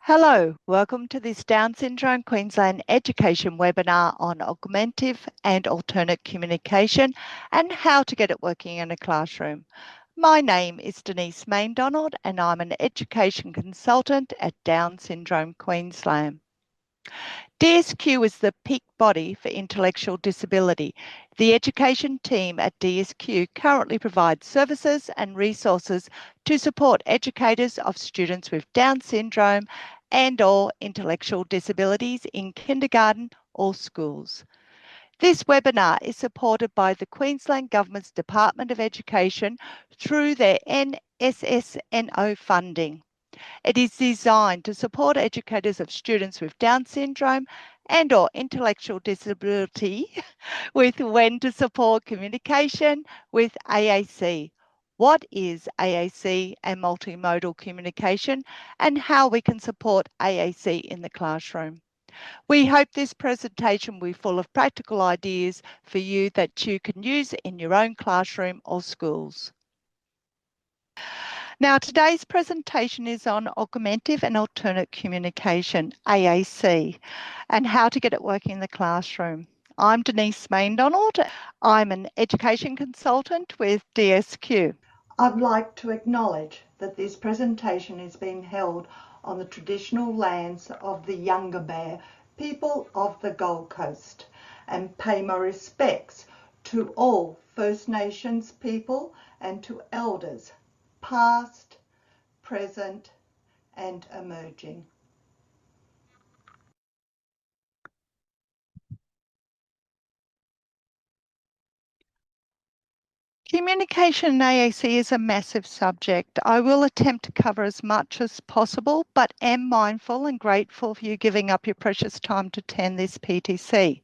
Hello, welcome to this Down Syndrome Queensland education webinar on augmentative and alternate communication and how to get it working in a classroom. My name is Denise Maindonald and I'm an education consultant at Down Syndrome Queensland. DSQ is the peak body for intellectual disability. The education team at DSQ currently provides services and resources to support educators of students with Down syndrome and/or intellectual disabilities in kindergarten or schools. This webinar is supported by the Queensland Government's Department of Education through their NSSNO funding. It is designed to support educators of students with Down syndrome and/or intellectual disability with when to support communication with AAC. What is AAC and multimodal communication and how we can support AAC in the classroom? We hope this presentation will be full of practical ideas for you that you can use in your own classroom or schools. Now, today's presentation is on augmentative and alternate communication, AAC, and how to get it working in the classroom. I'm Denise Maindonald. I'm an education consultant with DSQ. I'd like to acknowledge that this presentation is being held on the traditional lands of the Yungabear people of the Gold Coast and pay my respects to all First Nations people and to elders past, present, and emerging. Communication in AAC is a massive subject. I will attempt to cover as much as possible, but am mindful and grateful for you giving up your precious time to attend this PTC.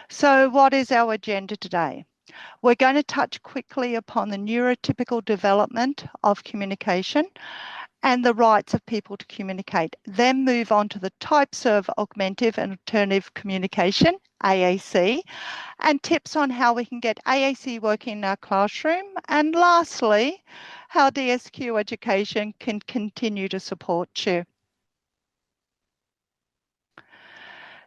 So what is our agenda today? We're going to touch quickly upon the neurotypical development of communication and the rights of people to communicate, then move on to the types of augmentative and alternative communication, AAC, and tips on how we can get AAC working in our classroom, and lastly, how DSQ education can continue to support you.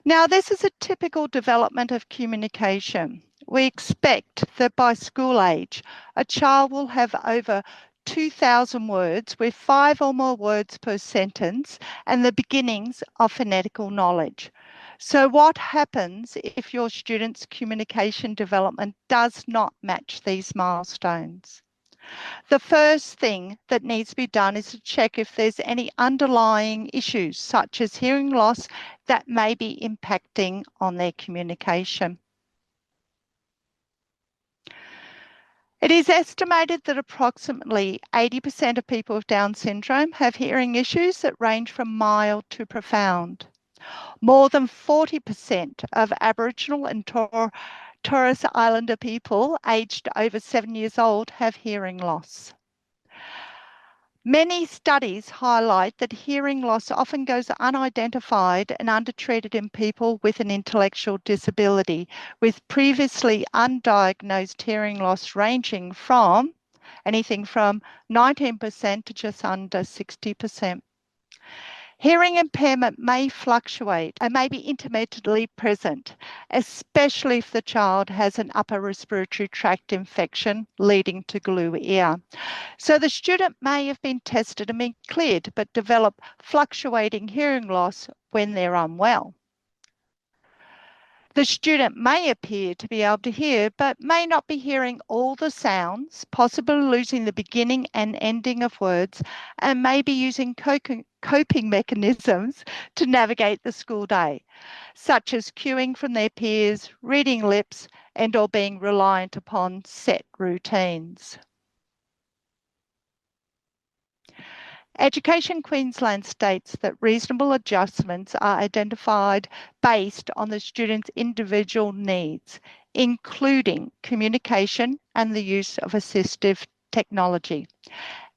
Now, this is a typical development of communication. We expect that by school age, a child will have over 2,000 words with 5 or more words per sentence and the beginnings of phonetical knowledge. So what happens if your student's communication development does not match these milestones? The first thing that needs to be done is to check if there's any underlying issues, such as hearing loss, that may be impacting on their communication. It is estimated that approximately 80% of people with Down syndrome have hearing issues that range from mild to profound. More than 40% of Aboriginal and Torres Islander people aged over 7 years old have hearing loss. Many studies highlight that hearing loss often goes unidentified and undertreated in people with an intellectual disability, with previously undiagnosed hearing loss ranging from anything from 19% to just under 60%. Hearing impairment may fluctuate and may be intermittently present, especially if the child has an upper respiratory tract infection leading to glue ear. So the student may have been tested and been cleared, but develop fluctuating hearing loss when they're unwell. The student may appear to be able to hear, but may not be hearing all the sounds, possibly losing the beginning and ending of words, and may be using coping mechanisms to navigate the school day, such as cueing from their peers, reading lips, and/or being reliant upon set routines. Education Queensland states that reasonable adjustments are identified based on the student's individual needs, including communication and the use of assistive technology.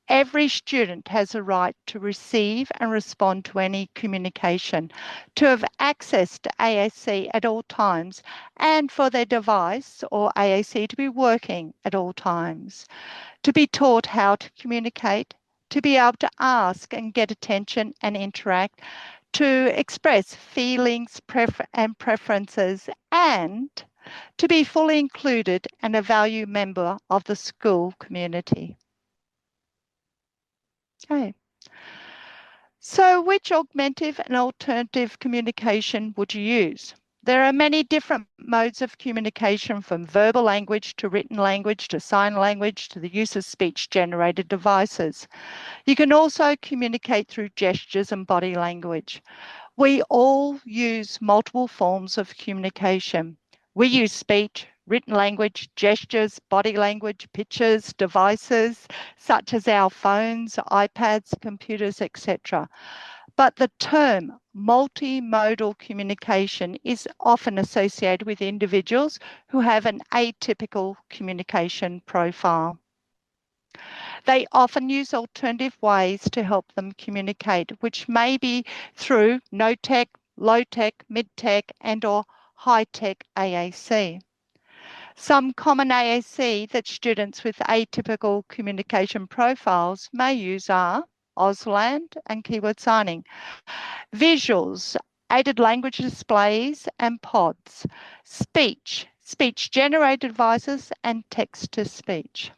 Every student has a right to receive and respond to any communication, to have access to AAC at all times, and for their device or AAC to be working at all times, to be taught how to communicate, to be able to ask and get attention and interact, to express feelings and preferences, and to be fully included and a valued member of the school community. Okay. So which augmentative and alternative communication would you use? There are many different modes of communication, from verbal language to written language to sign language to the use of speech-generated devices. You can also communicate through gestures and body language. We all use multiple forms of communication. We use speech, written language, gestures, body language, pictures, devices such as our phones, iPads, computers, etc. But the term multimodal communication is often associated with individuals who have an atypical communication profile. They often use alternative ways to help them communicate, which may be through no-tech, low-tech, mid-tech, and/or high-tech AAC. Some common AAC that students with atypical communication profiles may use are Auslan and keyword signing, visuals, aided language displays and pods, speech, speech-generated devices, and text-to-speech.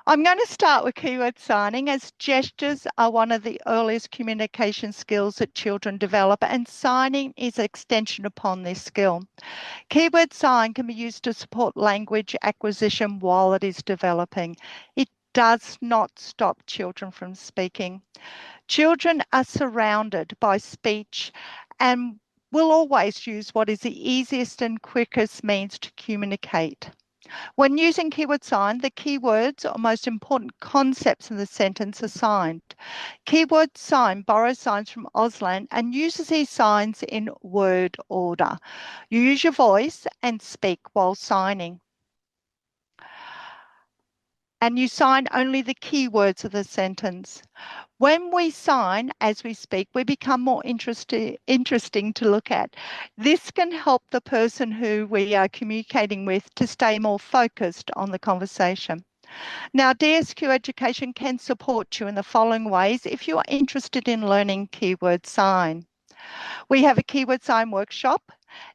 I'm going to start with keyword signing, as gestures are one of the earliest communication skills that children develop, and signing is an extension upon this skill. Keyword sign can be used to support language acquisition while it is developing. It does not stop children from speaking. Children are surrounded by speech and will always use what is the easiest and quickest means to communicate. When using keyword sign, the keywords or most important concepts in the sentence are signed. Keyword sign borrows signs from Auslan and uses these signs in word order. You use your voice and speak while signing. And you sign only the keywords of the sentence. When we sign as we speak, we become more interesting to look at. This can help the person who we are communicating with to stay more focused on the conversation. Now, DSQ Education can support you in the following ways if you are interested in learning keyword sign. We have a keyword sign workshop.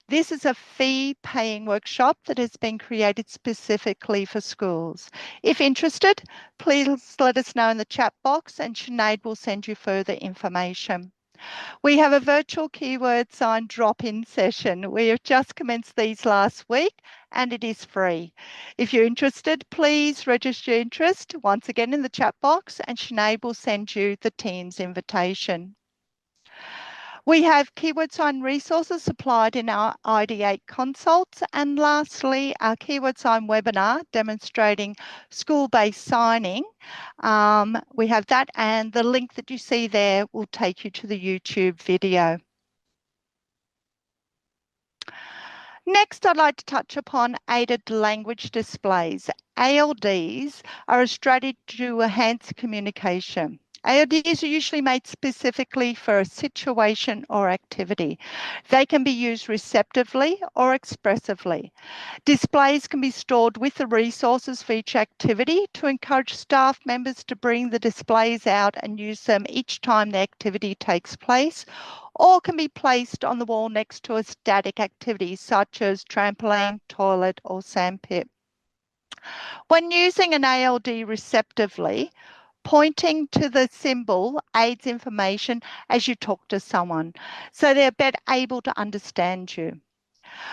This is a fee-paying workshop that has been created specifically for schools. If interested, please let us know in the chat box and Sinead will send you further information. We have a virtual keyword sign drop-in session. We have just commenced these last week and it is free. If you're interested, please register your interest once again in the chat box and Sinead will send you the team's invitation. We have keyword sign resources supplied in our ID8 consults. And lastly, our keyword sign webinar demonstrating school-based signing. We have that, and the link that you see there will take you to the YouTube video. Next, I'd like to touch upon aided language displays. ALDs are a strategy to enhance communication. ALDs are usually made specifically for a situation or activity. They can be used receptively or expressively. Displays can be stored with the resources for each activity to encourage staff members to bring the displays out and use them each time the activity takes place, or can be placed on the wall next to a static activity such as trampoline, toilet, or sandpit. When using an ALD receptively, pointing to the symbol aids information as you talk to someone, so they're better able to understand you.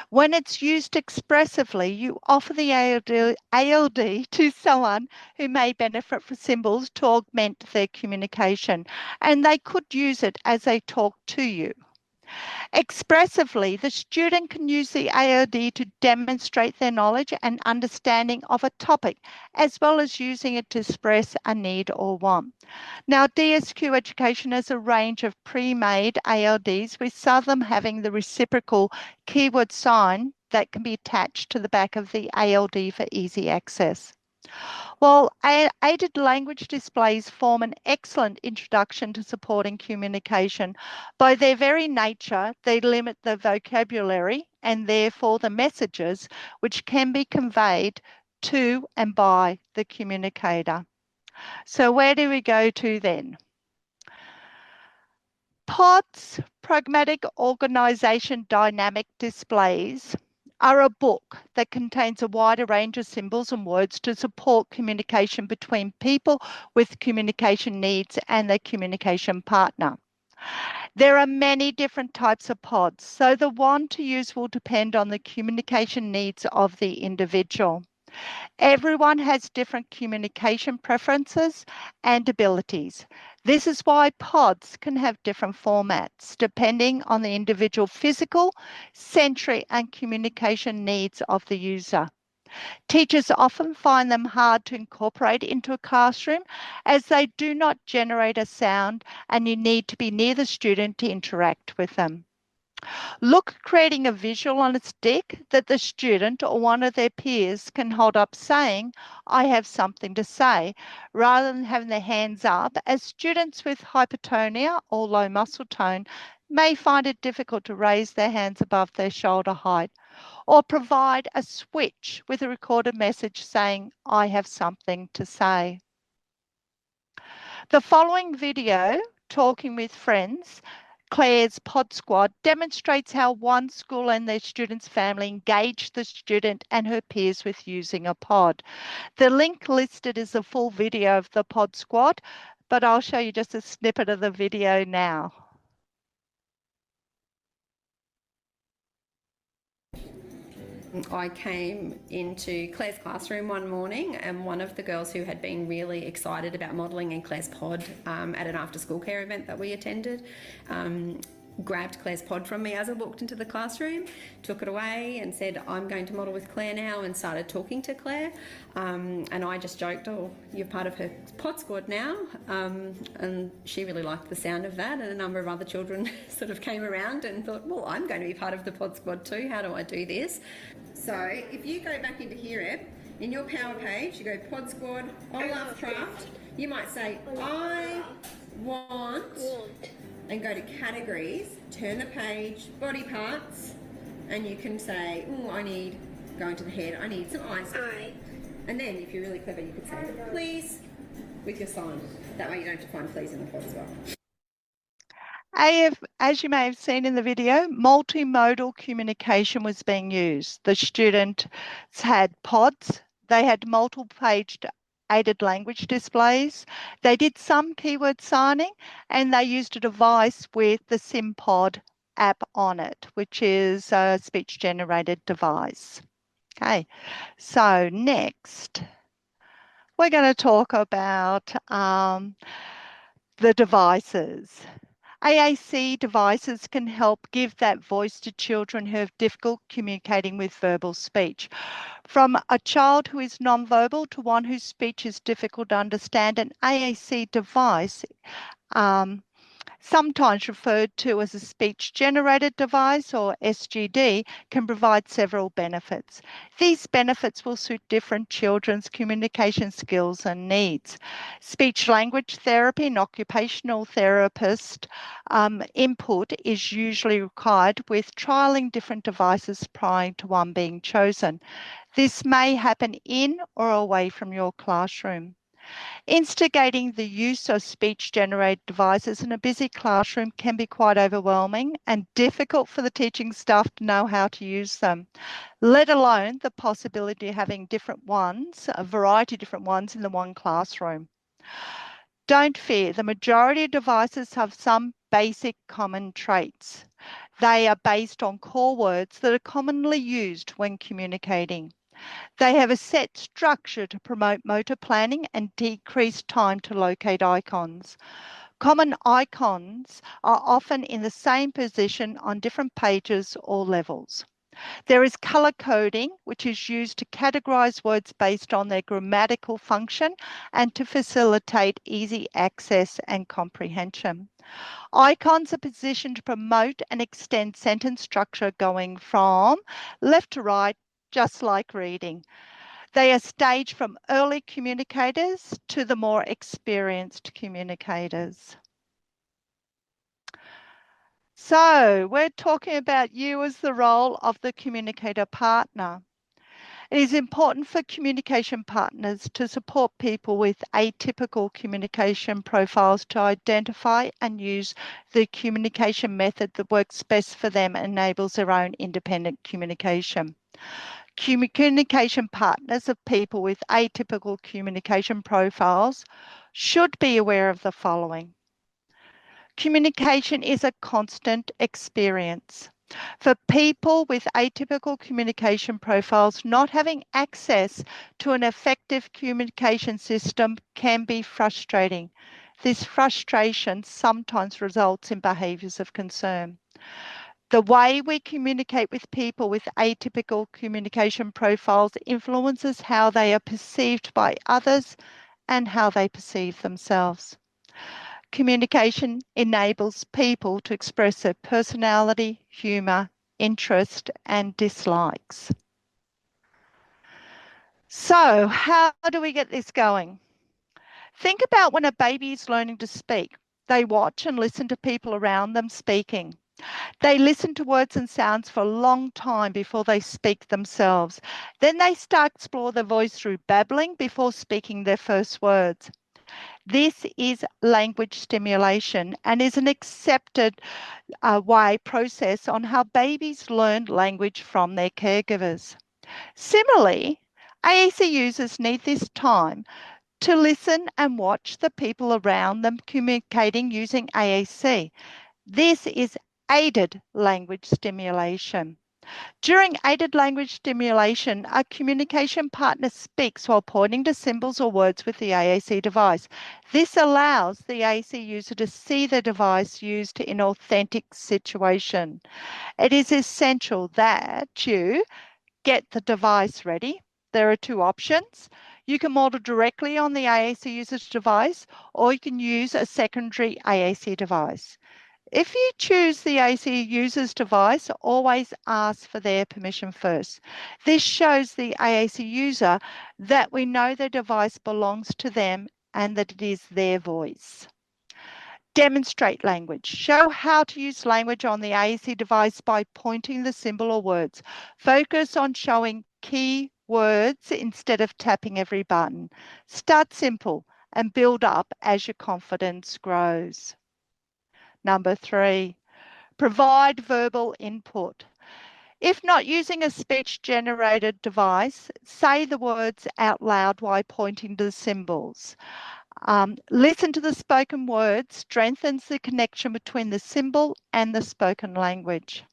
When it's used expressively, you offer the ALD to someone who may benefit from symbols to augment their communication, and they could use it as they talk to you. Expressively, the student can use the ALD to demonstrate their knowledge and understanding of a topic, as well as using it to express a need or want. Now, DSQ Education has a range of pre-made ALDs, with some of them having the reciprocal keyword sign that can be attached to the back of the ALD for easy access. While aided language displays form an excellent introduction to supporting communication, by their very nature, they limit the vocabulary and therefore the messages which can be conveyed to and by the communicator. So where do we go to then? PODS, Pragmatic Organization Dynamic Displays, are a book that contains a wider range of symbols and words to support communication between people with communication needs and their communication partner. There are many different types of pods, so the one to use will depend on the communication needs of the individual. Everyone has different communication preferences and abilities. This is why pods can have different formats depending on the individual physical, sensory, and communication needs of the user. Teachers often find them hard to incorporate into a classroom as they do not generate a sound and you need to be near the student to interact with them. Look at creating a visual on a stick that the student or one of their peers can hold up saying, I have something to say, rather than having their hands up, as students with hypotonia or low muscle tone may find it difficult to raise their hands above their shoulder height, or provide a switch with a recorded message saying, I have something to say. The following video, Talking with Friends, Claire's Pod Squad, demonstrates how one school and their students' family engage the student and her peers with using a pod. The link listed is a full video of the Pod Squad, but I'll show you just a snippet of the video now. I came into Claire's classroom one morning, and one of the girls who had been really excited about modelling in Claire's pod at an after-school care event that we attended grabbed Claire's pod from me as I walked into the classroom, took it away and said, I'm going to model with Claire now, and started talking to Claire. And I just joked, oh, you're part of her pod squad now. And she really liked the sound of that, and a number of other children sort of came around and thought, well, I'm going to be part of the pod squad too. How do I do this? So if you go back into here, in your power page, you go pod squad, Olaf Craft, you might say, I want, and go to categories, turn the page, body parts, and you can say, oh, I need, go into the head, I need some eyes. And then if you're really clever, you could say, please, with your sign. That way you don't have to find please in the pod as well. As you may have seen in the video, multimodal communication was being used. The students had pods, they had multiple-paged aided language displays, they did some keyword signing, and they used a device with the SimPod app on it, which is a speech-generated device. Okay, so next, we're going to talk about the devices. AAC devices can help give that voice to children who have difficulty communicating with verbal speech. From a child who is nonverbal to one whose speech is difficult to understand, an AAC device, sometimes referred to as a speech-generated device or SGD, can provide several benefits. These benefits will suit different children's communication skills and needs. Speech-language therapy and occupational therapist input is usually required, with trialling different devices prior to one being chosen. This may happen in or away from your classroom. Instigating the use of speech-generated devices in a busy classroom can be quite overwhelming and difficult for the teaching staff to know how to use them, let alone the possibility of having different ones, a variety of different ones in the one classroom. Don't fear, the majority of devices have some basic common traits. They are based on core words that are commonly used when communicating. They have a set structure to promote motor planning and decrease time to locate icons. Common icons are often in the same position on different pages or levels. There is color coding, which is used to categorize words based on their grammatical function and to facilitate easy access and comprehension. Icons are positioned to promote and extend sentence structure going from left to right, just like reading. They are staged from early communicators to the more experienced communicators. So we're talking about you as the role of the communicator partner. It is important for communication partners to support people with atypical communication profiles to identify and use the communication method that works best for them and enables their own independent communication. Communication partners of people with atypical communication profiles should be aware of the following. Communication is a constant experience. For people with atypical communication profiles, not having access to an effective communication system can be frustrating. This frustration sometimes results in behaviours of concern. The way we communicate with people with atypical communication profiles influences how they are perceived by others and how they perceive themselves. Communication enables people to express their personality, humour, interest, and dislikes. So, how do we get this going? Think about when a baby is learning to speak. They watch and listen to people around them speaking. They listen to words and sounds for a long time before they speak themselves. Then they start to explore their voice through babbling before speaking their first words. This is language stimulation and is an accepted process on how babies learn language from their caregivers. Similarly, AAC users need this time to listen and watch the people around them communicating using AAC. This is aided language stimulation. During aided language stimulation, a communication partner speaks while pointing to symbols or words with the AAC device. This allows the AAC user to see the device used in authentic situation. It is essential that you get the device ready. There are two options. You can model directly on the AAC user's device, or you can use a secondary AAC device. If you choose the AAC user's device, always ask for their permission first. This shows the AAC user that we know their device belongs to them and that it is their voice. Demonstrate language. Show how to use language on the AAC device by pointing the symbol or words. Focus on showing key words instead of tapping every button. Start simple and build up as your confidence grows. Number 3, provide verbal input. If not using a speech-generated device, say the words out loud while pointing to the symbols. Listen to the spoken words, strengthens the connection between the symbol and the spoken language.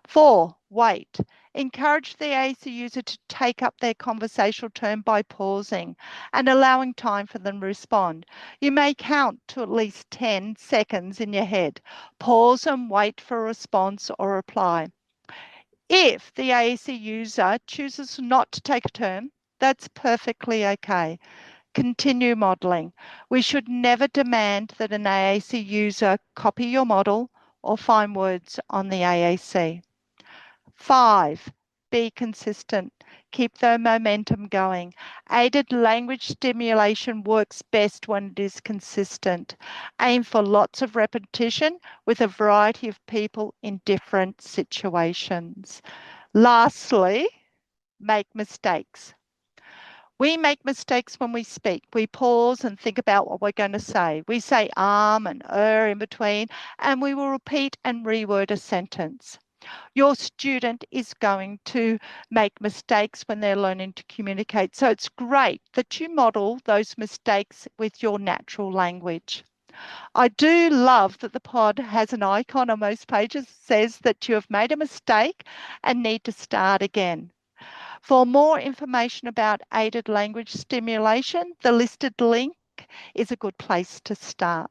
4, wait. Encourage the AAC user to take up their conversational turn by pausing and allowing time for them to respond. You may count to at least 10 seconds in your head. Pause and wait for a response or reply. If the AAC user chooses not to take a turn, that's perfectly okay. Continue modelling. We should never demand that an AAC user copy your model or find words on the AAC. 5, be consistent. Keep the momentum going. Aided language stimulation works best when it is consistent. Aim for lots of repetition with a variety of people in different situations. Lastly, make mistakes. We make mistakes when we speak. We pause and think about what we're going to say. We say and in between, and we will repeat and reword a sentence. Your student is going to make mistakes when they're learning to communicate. So it's great that you model those mistakes with your natural language. I do love that the pod has an icon on most pages that says that you have made a mistake and need to start again. For more information about aided language stimulation, the listed link is a good place to start.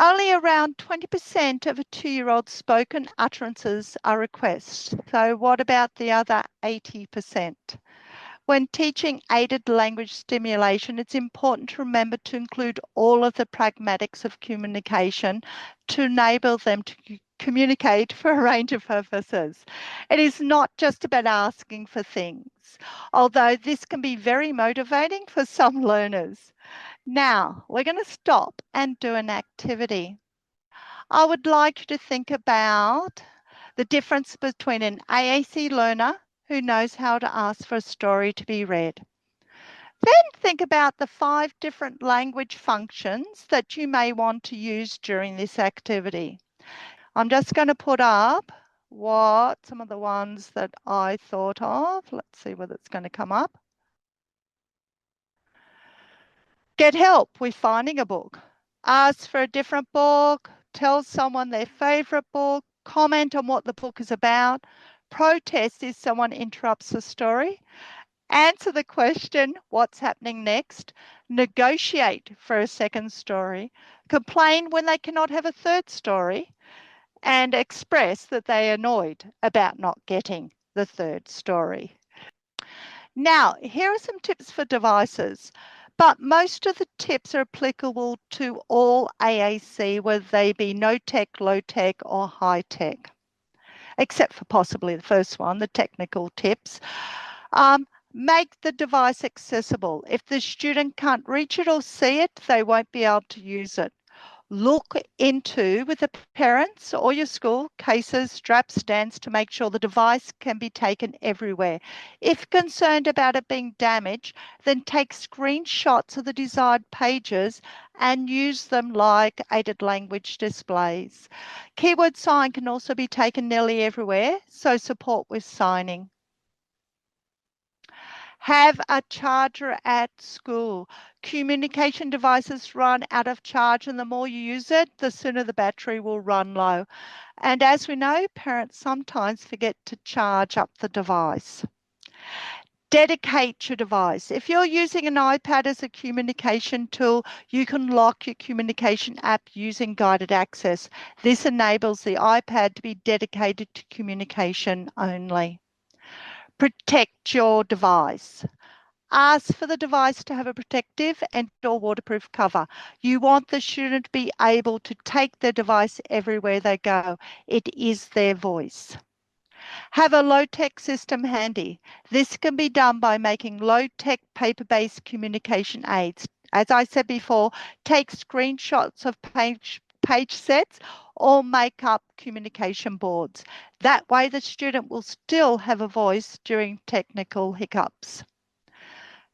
Only around 20% of a 2-year-old's spoken utterances are requests. So what about the other 80%? When teaching aided language stimulation, it's important to remember to include all of the pragmatics of communication to enable them to communicate for a range of purposes. It is not just about asking for things, although this can be very motivating for some learners. Now, we're going to stop and do an activity. I would like you to think about the difference between an AAC learner who knows how to ask for a story to be read. Then think about the 5 different language functions that you may want to use during this activity. I'm just going to put up some of the ones that I thought of. Let's see whether it's going to come up. Get help with finding a book. Ask for a different book. Tell someone their favorite book. Comment on what the book is about. Protest if someone interrupts the story. Answer the question, what's happening next? Negotiate for a second story. Complain when they cannot have a third story. And express that they are annoyed about not getting the third story. Now, here are some tips for devices, but most of the tips are applicable to all AAC, whether they be no tech, low tech, or high tech, except for possibly the first one, the technical tips. Make the device accessible. If the student can't reach it or see it, they won't be able to use it. Look into, with the parents or your school, cases, strap stands to make sure the device can be taken everywhere. If concerned about it being damaged, then take screenshots of the desired pages and use them like aided language displays. Keyword sign can also be taken nearly everywhere, so support with signing. Have a charger at school. Communication devices run out of charge, and the more you use it, the sooner the battery will run low. And as we know, parents sometimes forget to charge up the device. Dedicate your device. If you're using an iPad as a communication tool, you can lock your communication app using guided access. This enables the iPad to be dedicated to communication only. Protect your device. Ask for the device to have a protective and/or waterproof cover. You want the student to be able to take their device everywhere they go. It is their voice. Have a low-tech system handy. This can be done by making low-tech paper-based communication aids. As I said before, take screenshots of page sets or make up communication boards. That way the student will still have a voice during technical hiccups.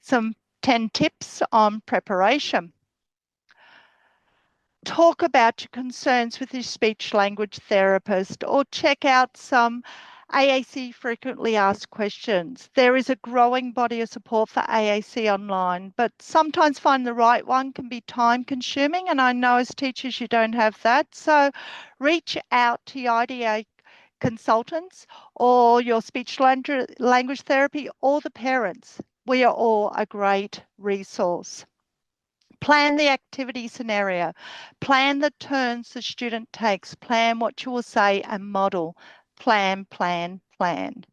Some 10 tips on preparation. Talk about your concerns with your speech language therapist or check out some AAC frequently asked questions. There is a growing body of support for AAC online, but sometimes finding the right one can be time consuming, and I know as teachers you don't have that. So reach out to your IDA consultants or your speech language therapy or the parents. We are all a great resource. Plan the activity scenario. Plan the turns the student takes. Plan what you will say and model. Plan, plan, plan.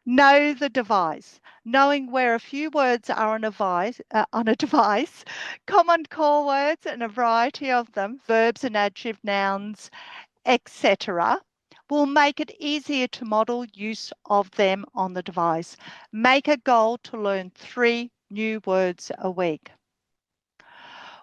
Know the device. Knowing where a few words are on a device, common core words and a variety of them, verbs and adjective nouns, etc., will make it easier to model use of them on the device. Make a goal to learn 3 new words a week.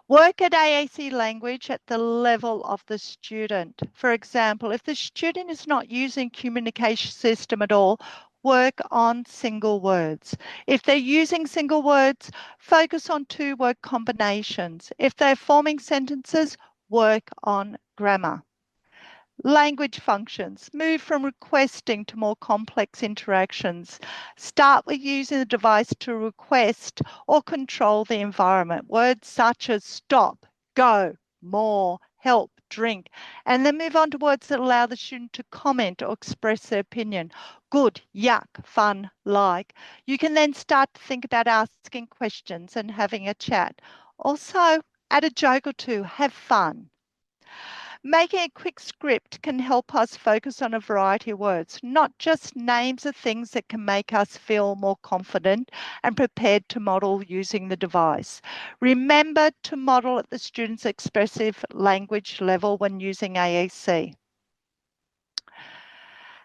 Work at AAC language at the level of the student. For example, if the student is not using communication system at all, work on single words. If they're using single words, focus on 2-word combinations. If they're forming sentences, work on grammar. Language functions. Move from requesting to more complex interactions. Start with using the device to request or control the environment. Words such as stop, go, more, help, drink, and then move on to words that allow the student to comment or express their opinion. Good, yuck, fun, like. You can then start to think about asking questions and having a chat. Also, add a joke or two, have fun. Making a quick script can help us focus on a variety of words, not just names of things that can make us feel more confident and prepared to model using the device. Remember to model at the student's expressive language level when using AAC.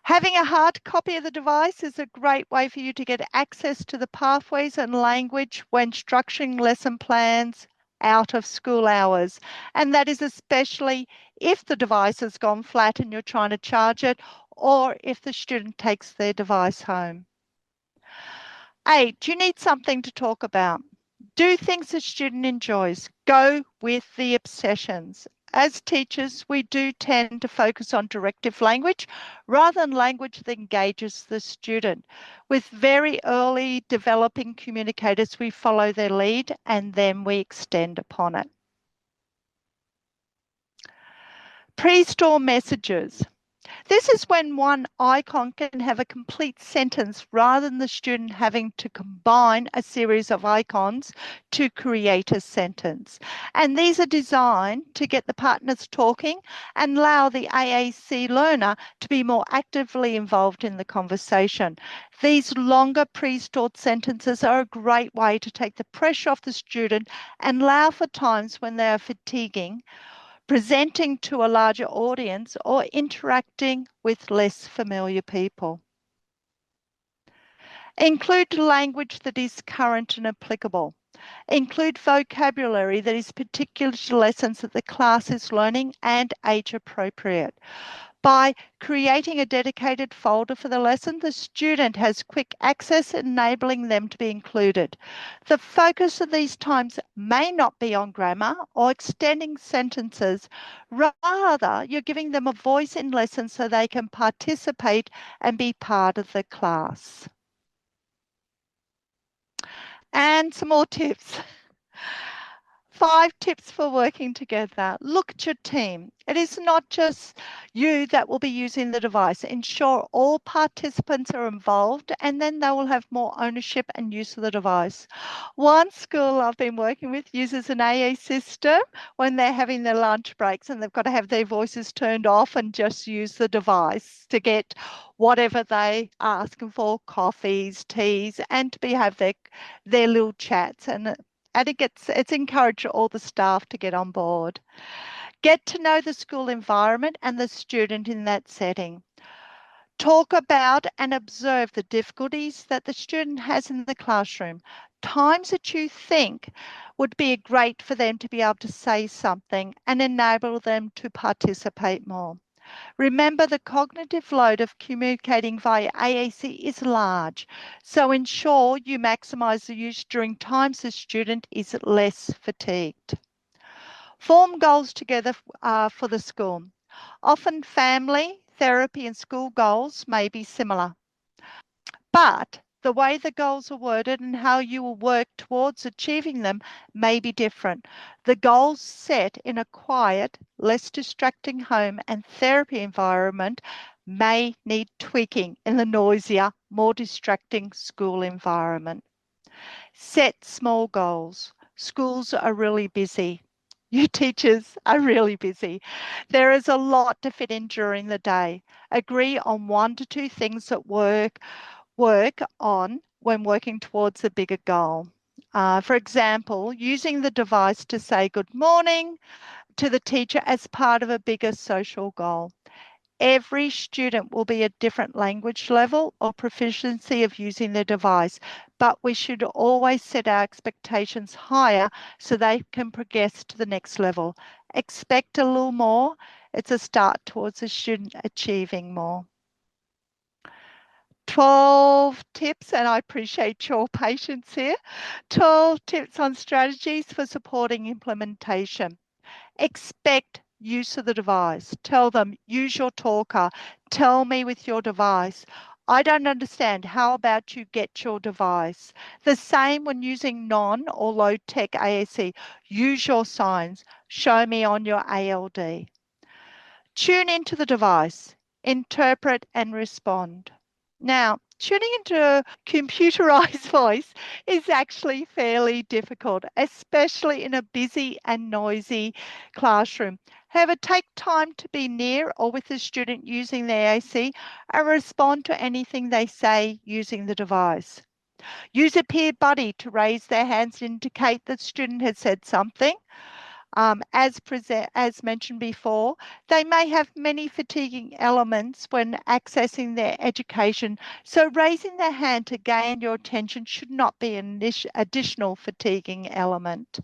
Having a hard copy of the device is a great way for you to get access to the pathways and language when structuring lesson plans out of school hours. And that is especially if the device has gone flat and you're trying to charge it, or if the student takes their device home. 8, you need something to talk about. Do things the student enjoys. Go with the obsessions. As teachers, we do tend to focus on directive language rather than language that engages the student. With very early developing communicators, we follow their lead and then we extend upon it. Pre-store messages. This is when one icon can have a complete sentence rather than the student having to combine a series of icons to create a sentence. And these are designed to get the partners talking and allow the AAC learner to be more actively involved in the conversation. These longer pre-stored sentences are a great way to take the pressure off the student and allow for times when they are fatiguing, presenting to a larger audience, or interacting with less familiar people. Include language that is current and applicable. Include vocabulary that is particular to lessons that the class is learning and age appropriate. By creating a dedicated folder for the lesson, the student has quick access, enabling them to be included. The focus of these times may not be on grammar or extending sentences. Rather, you're giving them a voice in lessons so they can participate and be part of the class. And some more tips. 5 tips for working together. Look at your team. It is not just you that will be using the device. Ensure all participants are involved and then they will have more ownership and use of the device. One school I've been working with uses an AA system when they're having their lunch breaks and they've got to have their voices turned off and just use the device to get whatever they are asking for, coffees, teas, and to have their little chats. And it's encouraged all the staff to get on board. Get to know the school environment and the student in that setting. Talk about and observe the difficulties that the student has in the classroom. Times that you think would be great for them to be able to say something and enable them to participate more. Remember, the cognitive load of communicating via AAC is large, so ensure you maximise the use during times the student is less fatigued. Form goals together for the school. Often family, therapy and school goals may be similar, but the way the goals are worded and how you will work towards achieving them may be different. The goals set in a quiet, less distracting home and therapy environment may need tweaking in the noisier, more distracting school environment. Set small goals. Schools are really busy. You teachers are really busy. There is a lot to fit in during the day. Agree on 1 to 2 things that work on when working towards a bigger goal. For example, using the device to say good morning to the teacher as part of a bigger social goal. Every student will be a different language level or proficiency of using the device, but we should always set our expectations higher so they can progress to the next level. Expect a little more. It's a start towards the student achieving more. 12 tips, and I appreciate your patience here. 12 tips on strategies for supporting implementation. Expect use of the device. Tell them, use your talker. Tell me with your device. I don't understand. How about you get your device? The same when using non or low tech AAC. Use your signs. Show me on your ALD. Tune into the device. Interpret and respond. Now, tuning into a computerized voice is actually fairly difficult, especially in a busy and noisy classroom. However, take time to be near or with the student using the AAC and respond to anything they say using the device. Use a peer buddy to raise their hands to indicate that the student has said something. As mentioned before, they may have many fatiguing elements when accessing their education, so raising their hand to gain your attention should not be an additional fatiguing element.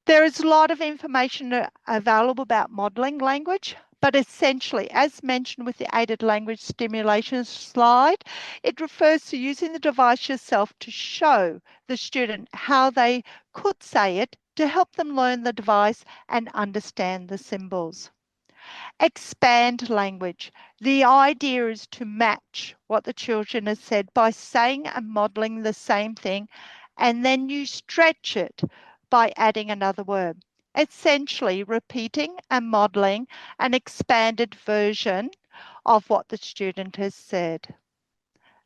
There is a lot of information available about modelling language, but essentially, as mentioned with the aided language stimulation slide, it refers to using the device yourself to show the student how they could say it to help them learn the device and understand the symbols. Expand language. The idea is to match what the children have said by saying and modelling the same thing, and then you stretch it by adding another word. Essentially repeating and modelling an expanded version of what the student has said.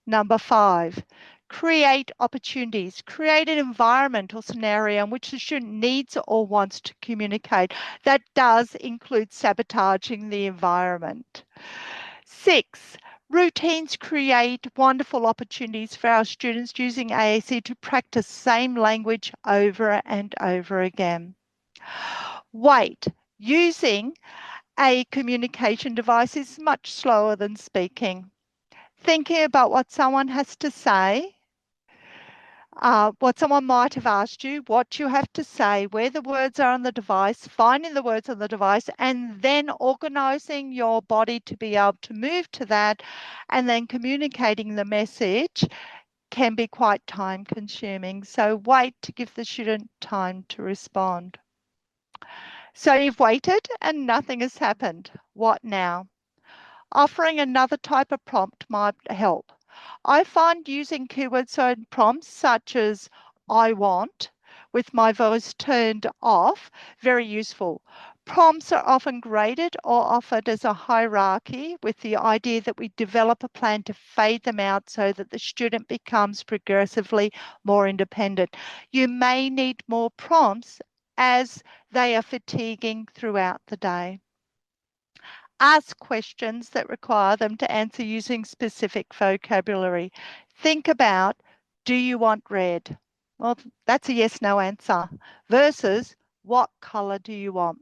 Number 5, create opportunities. Create an environment or scenario in which the student needs or wants to communicate. That does include sabotaging the environment. 6, routines create wonderful opportunities for our students using AAC to practice same language over and over again. Wait, using a communication device is much slower than speaking. Thinking about what someone has to say, what someone might have asked you, what you have to say, where the words are on the device, finding the words on the device, and then organizing your body to be able to move to that, and then communicating the message can be quite time consuming. So wait to give the student time to respond. So you've waited and nothing has happened. What now? Offering another type of prompt might help. I find using keyword zone prompts such as I want with my voice turned off very useful. Prompts are often graded or offered as a hierarchy with the idea that we develop a plan to fade them out so that the student becomes progressively more independent. You may need more prompts as they are fatiguing throughout the day. Ask questions that require them to answer using specific vocabulary. Think about, do you want red? Well, that's a yes, no answer versus what color do you want?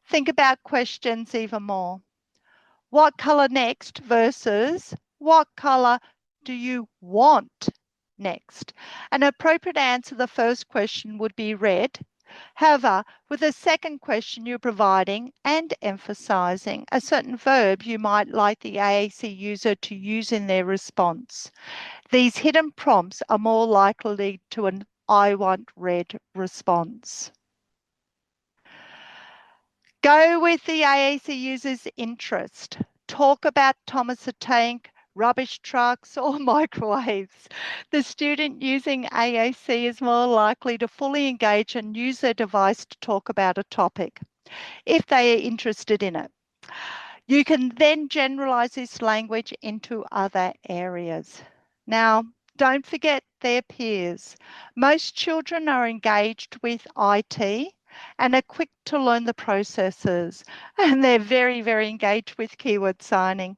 Think about questions even more. What color next versus what color do you want next? An appropriate answer to the first question would be red. However, with the second question, you're providing and emphasizing a certain verb you might like the AAC user to use in their response. These hidden prompts are more likely to an I want red response. Go with the AAC user's interest. Talk about Thomas the Tank, rubbish trucks, or microwaves. The student using AAC is more likely to fully engage and use their device to talk about a topic if they are interested in it. You can then generalize this language into other areas. Now, don't forget their peers. Most children are engaged with IT and are quick to learn the processes, and they're very, very engaged with keyword signing.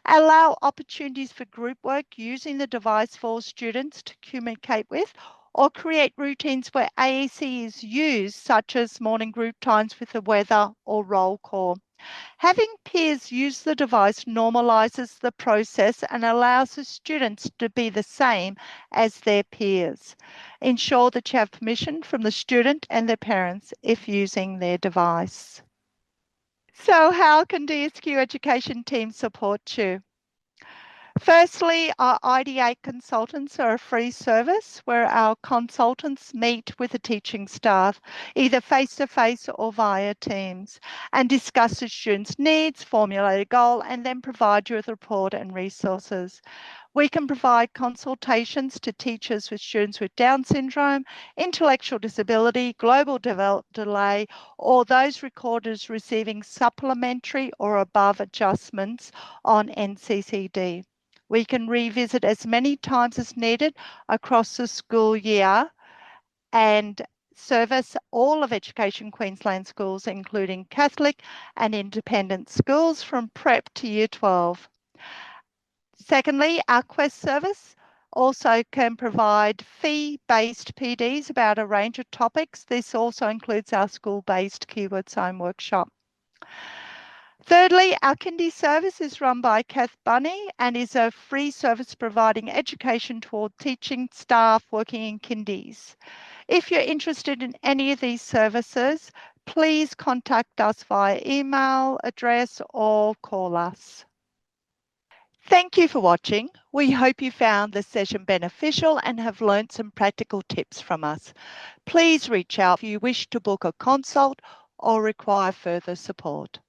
Allow opportunities for group work using the device for students to communicate with, or create routines where AAC is used, such as morning group times with the weather or roll call. Having peers use the device normalizes the process and allows the students to be the same as their peers. Ensure that you have permission from the student and their parents if using their device. So how can DSQ education team support you? Firstly, our IDA consultants are a free service where our consultants meet with the teaching staff, either face-to-face or via Teams, and discuss the students' needs, formulate a goal, and then provide you with a report and resources. We can provide consultations to teachers with students with Down syndrome, intellectual disability, global development delay, or those recorders receiving supplementary or above adjustments on NCCD. We can revisit as many times as needed across the school year and service all of Education Queensland schools, including Catholic and independent schools from prep to year 12. Secondly, our Quest service also can provide fee-based PDs about a range of topics. This also includes our school-based keyword sign workshop. Thirdly, our kindy service is run by Kath Bunny and is a free service providing education toward teaching staff working in kindies. If you're interested in any of these services, please contact us via email address or call us. Thank you for watching. We hope you found this session beneficial and have learned some practical tips from us. Please reach out if you wish to book a consult or require further support.